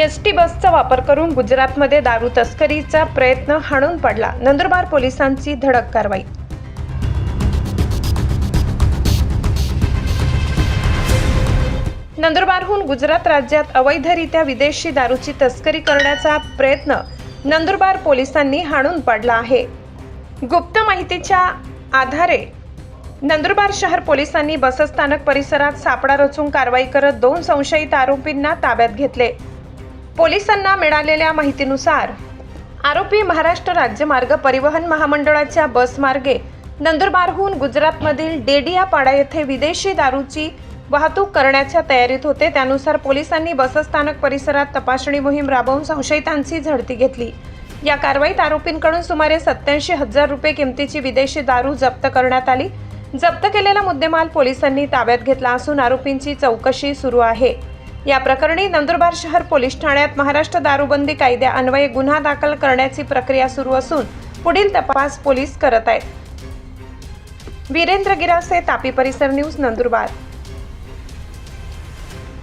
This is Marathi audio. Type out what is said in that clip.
एसटी बसचा वापर करून गुजरातमध्ये दारू तस्करीचा प्रयत्न हाणून पडला. नंदुरबार पोलिसांची धडक कारवाई. नंदुरबारहून गुजरात राज्यात अवैधरित्या विदेशी दारूची तस्करी करण्याचा प्रयत्न नंदुरबार पोलिसांनी हाणून पडला आहे. गुप्त माहितीच्या आधारे नंदुरबार शहर पोलिसांनी बसस्थानक परिसरात सापळा रचून कारवाई करत 2 संशयित आरोपींना ताब्यात घेतले. पोलिसांना मिळालेल्या माहितीनुसार आरोपी महाराष्ट्र राज्य मार्ग परिवहन महामंडळाच्या बसमार्गे नंदुरबारहून गुजरातमधील डेडियापाडा येथे विदेशी दारूची वाहतूक करण्याच्या तयारीत होते. त्यानुसार पोलिसांनी बसस्थानक परिसरात तपासणी मोहीम राबवून संशयितांची झडती घेतली. या कारवाईत आरोपींकडून सुमारे 87,000 रुपये किमतीची विदेशी दारू जप्त करण्यात आली. जप्त केलेला मुद्देमाल पोलिसांनी ताब्यात घेतला असून आरोपींची चौकशी सुरू आहे. या प्रकरणी नंदुरबार शहर पोलीस ठाण्यात महाराष्ट्र दारूबंदी कायद्यान्वये गुन्हा दाखल करण्याची प्रक्रिया सुरू असून पुढील तपास पोलीस करत आहेत. वीरेंद्र गिरासे, तापी परिसर न्यूज, नंदुरबार.